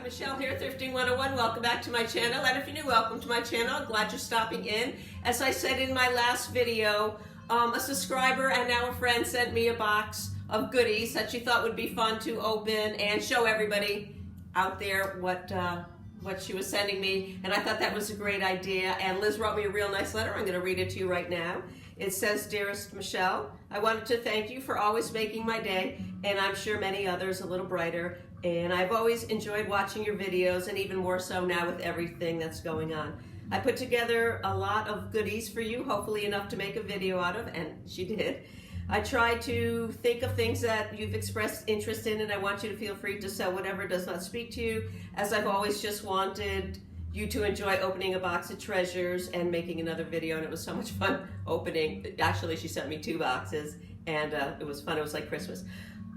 Michelle here, Thrifting 101. Welcome back to my channel. And if you're new, welcome to my channel. Glad you're stopping in. As I said in my last video, a subscriber and now a friend sent me a box of goodies that she thought would be fun to open and show everybody out there what she was sending me. And I thought that was a great idea. And Liz wrote me a real nice letter. I'm going to read it to you right now. It says, "Dearest Michelle, I wanted to thank you for always making my day, and I'm sure many others a little brighter. And I've always enjoyed watching your videos, and even more so now with everything that's going on. I put together a lot of goodies for you, hopefully enough to make a video out of," and she did. "I try to think of things that you've expressed interest in, and I want you to feel free to sell whatever does not speak to you, as I've always just wanted you to enjoy opening a box of treasures and making another video," and it was so much fun opening. Actually, she sent me 2 boxes, and it was fun. It was like Christmas.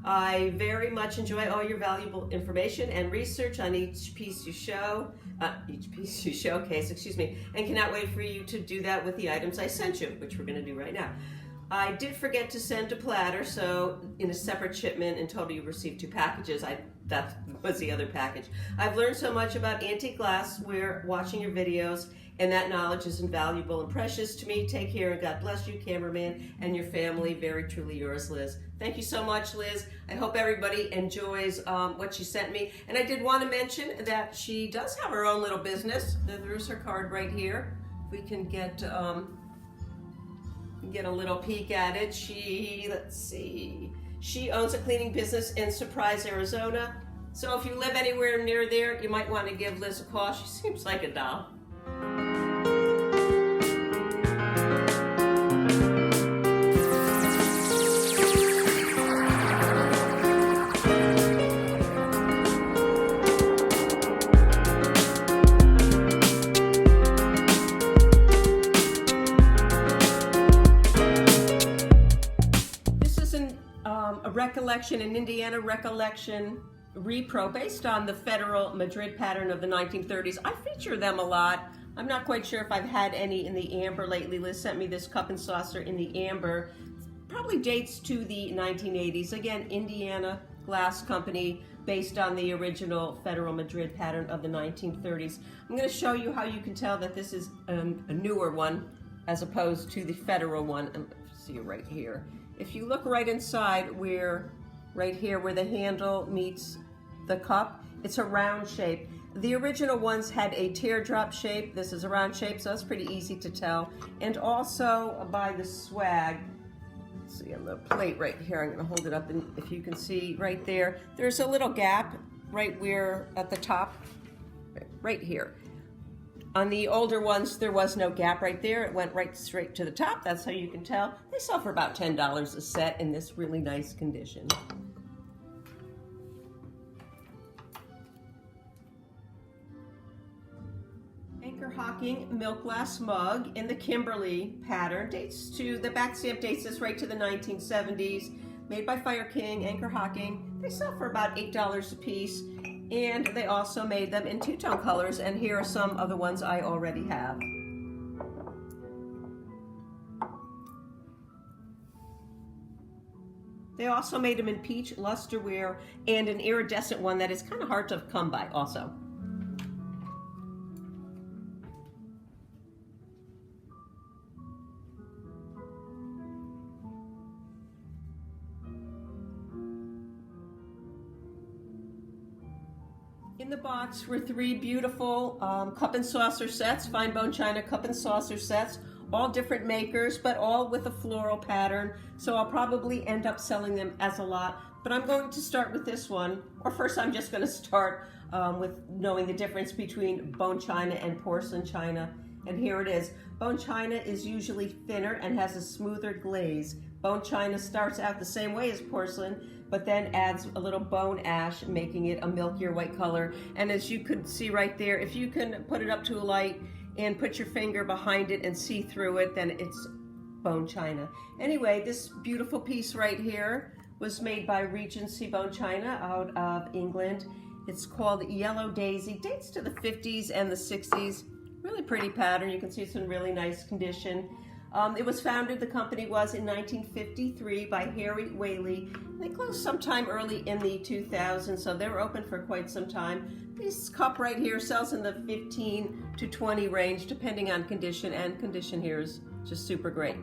"I very much enjoy all your valuable information and research on each piece you showcase, and cannot wait for you to do that with the items I sent you," which we're going to do right now. "I did forget to send a platter, so in a separate shipment, in total you received 2 packages. That was the other package. I've learned so much about antique glassware watching your videos, and that knowledge is invaluable and precious to me. Take care, and God bless you, cameraman, and your family. Very truly yours, Liz." Thank you so much, Liz. I hope everybody enjoys what she sent me. And I did want to mention that she does have her own little business. There's her card right here. We can get a little peek at it. Let's see. She owns a cleaning business in Surprise, Arizona. So if you live anywhere near there, you might want to give Liz a call. She seems like a doll. An Indiana recollection repro based on the Federal Madrid pattern of the 1930s. I feature them a lot. I'm not quite sure if I've had any in the amber lately. Liz sent me this cup and saucer in the amber. Probably dates to the 1980s. Again, Indiana Glass Company based on the original Federal Madrid pattern of the 1930s. I'm going to show you how you can tell that this is a newer one as opposed to the Federal one. See right here. If you look right inside right here where the handle meets the cup, it's a round shape. The original ones had a teardrop shape. This is a round shape, so that's pretty easy to tell. And also by the swag, let's see on the plate right here, I'm gonna hold it up, and if you can see right there, there's a little gap right where at the top, right here. On the older ones, there was no gap right there. It went right straight to the top. That's how you can tell. They sell for about $10 a set in this really nice condition. Hocking milk glass mug in the Kimberly pattern. The back stamp dates this right to the 1970s. Made by Fire King, Anchor Hocking. They sell for about $8 a piece. And they also made them in 2-tone colors, and here are some of the ones I already have. They also made them in peach, lusterware, and an iridescent one that is kind of hard to come by also. In the box were 3 beautiful cup and saucer sets, fine bone china cup and saucer sets, all different makers, but all with a floral pattern. So I'll probably end up selling them as a lot, but I'm going to start with this one. Or first I'm just gonna start with knowing the difference between bone china and porcelain china. And here it is. Bone china is usually thinner and has a smoother glaze. Bone china starts out the same way as porcelain, but then adds a little bone ash, making it a milkier white color. And as you could see right there, if you can put it up to a light and put your finger behind it and see through it, then it's bone china. Anyway, this beautiful piece right here was made by Regency Bone China out of England. It's called Yellow Daisy, dates to the 50s and the 60s. Really pretty pattern. You can see it's in really nice condition. It was founded, the company was, in 1953 by Harry Whaley. They closed sometime early in the 2000s, so they were open for quite some time. This cup right here sells in the 15 to 20 range, depending on condition, and condition here is just super great.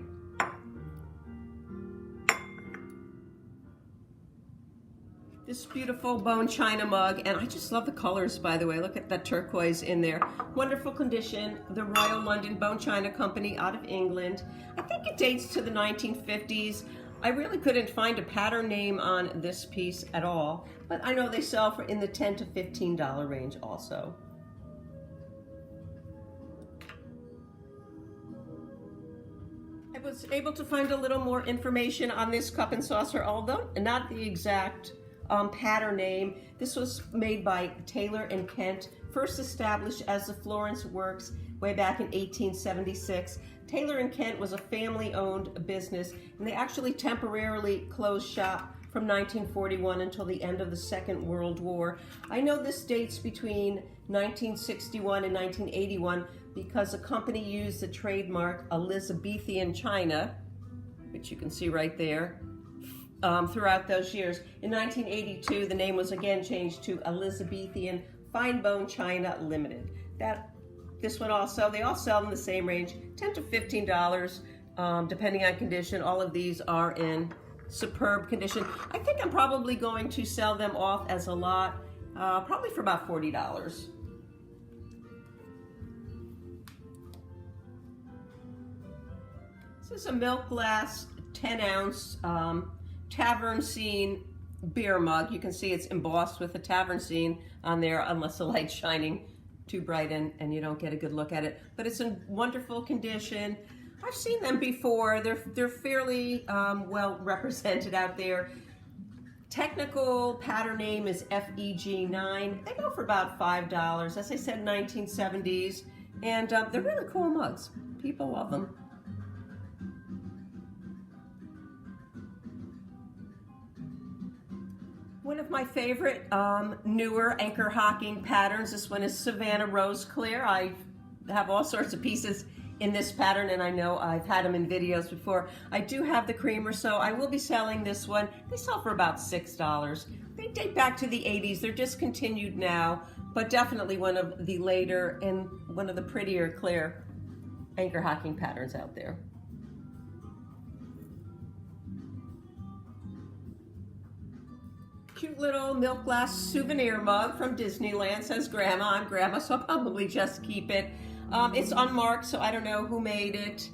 This beautiful bone china mug, and I just love the colors, by the way. Look at that turquoise in there. Wonderful condition. The Royal London Bone China Company out of England. I think it dates to the 1950s. I really couldn't find a pattern name on this piece at all, but I know they sell for in the $10 to $15 range also. I was able to find a little more information on this cup and saucer, although not the exact pattern name. This was made by Taylor and Kent, first established as the Florence Works way back in 1876. Taylor and Kent was a family-owned business, and they actually temporarily closed shop from 1941 until the end of the Second World War. I know this dates between 1961 and 1981 because the company used the trademark Elizabethan china, which you can see right there, throughout those years. In 1982, the name was again changed to Elizabethan Fine Bone China Limited. This one also, they all sell in the same range, $10 to $15, depending on condition. All of these are in superb condition. I think I'm probably going to sell them off as a lot, probably for about $40. This is a milk glass 10-ounce Tavern scene beer mug. You can see it's embossed with a Tavern scene on there, unless the light's shining too bright and you don't get a good look at it. But it's in wonderful condition. I've seen them before. They're fairly well represented out there. Technical pattern name is FEG9. They go for about $5. As I said, 1970s. And they're really cool mugs. People love them. One of my favorite newer anchor hocking patterns, this one is Savannah Rose Clear. I have all sorts of pieces in this pattern, and I know I've had them in videos before. I do have the creamer, so I will be selling this one. They sell for about $6. They date back to the 80s. They're discontinued now, but definitely one of the later and one of the prettier clear anchor hocking patterns out there. Cute little milk glass souvenir mug from Disneyland. Says Grandma. I'm Grandma, so I'll probably just keep it. It's unmarked, so I don't know who made it.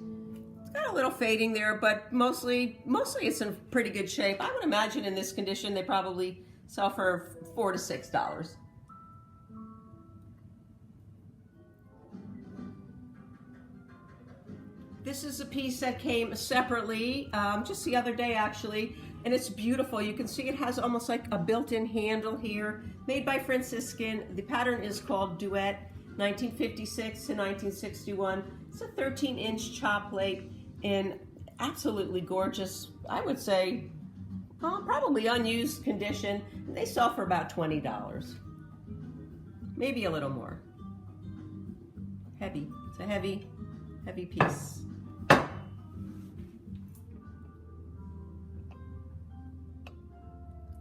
It's got a little fading there, but mostly it's in pretty good shape. I would imagine in this condition they probably sell for $4 to $6. This is a piece that came separately just the other day, actually. And it's beautiful. You can see it has almost like a built-in handle here, made by Franciscan. The pattern is called Duet, 1956 to 1961. It's a 13-inch chop plate in absolutely gorgeous, I would say, probably unused condition. And they sell for about $20, maybe a little more. Heavy. It's a heavy piece.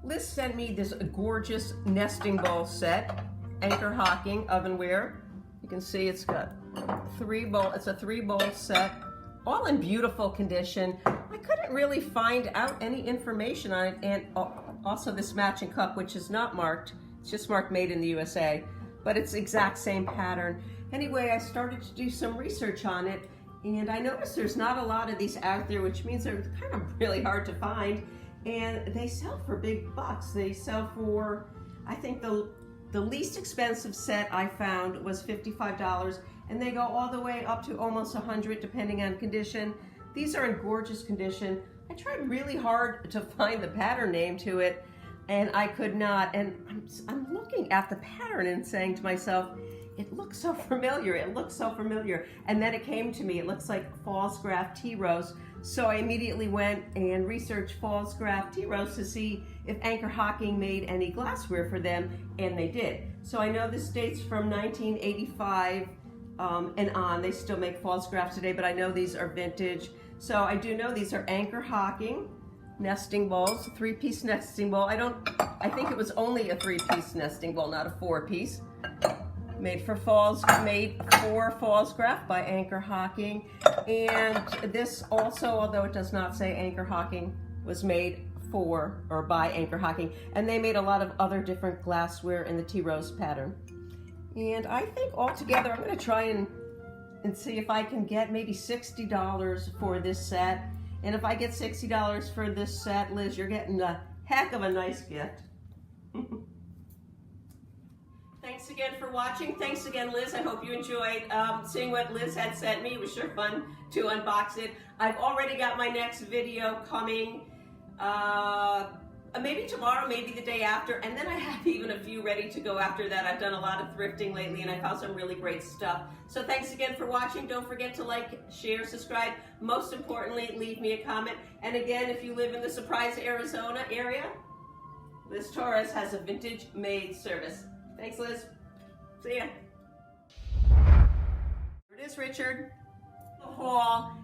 Liz sent me this gorgeous nesting bowl set, anchor hocking ovenware. You can see it's got it's a 3-bowl set, all in beautiful condition. I couldn't really find out any information on it, and also this matching cup, which is not marked. It's just marked made in the USA, but it's the exact same pattern. Anyway, I started to do some research on it, and I noticed there's not a lot of these out there, which means they're kind of really hard to find. And they sell for big bucks. They sell for, I think the least expensive set I found was $55, and they go all the way up to almost $100 depending on condition. These are in gorgeous condition. I tried really hard to find the pattern name to it, and I could not. And I'm looking at the pattern and saying to myself, it looks so familiar, it looks so familiar. And then it came to me, it looks like Falls-Graf tea rose. So I immediately went and researched Falls-Graf tea rose to see if Anchor Hocking made any glassware for them, and they did. So I know this dates from 1985 and on. They still make false grafts today, but I know these are vintage. So I do know these are Anchor Hocking nesting bowls, a 3-piece nesting bowl. I think it was only a 3-piece nesting bowl, not a 4-piece. Made for falls graft by Anchor Hocking. And this also, although it does not say Anchor Hocking, was made for or by Anchor Hocking. And they made a lot of other different glassware in the tea rose pattern. And I think altogether, I'm going to try and see if I can get maybe $60 for this set. And if I get $60 for this set, Liz, you're getting a heck of a nice gift. Thanks again for watching. Thanks again, Liz. I hope you enjoyed seeing what Liz had sent me. It was sure fun to unbox it. I've already got my next video coming. Maybe tomorrow, maybe the day after, and then I have even a few ready to go after that. I've done a lot of thrifting lately and I found some really great stuff. So thanks again for watching. Don't forget to like, share, subscribe. Most importantly, leave me a comment. And again, if you live in the Surprise, Arizona area, Liz Torres has a vintage maid service. Thanks, Liz. See ya. Here it is, Richard. The haul.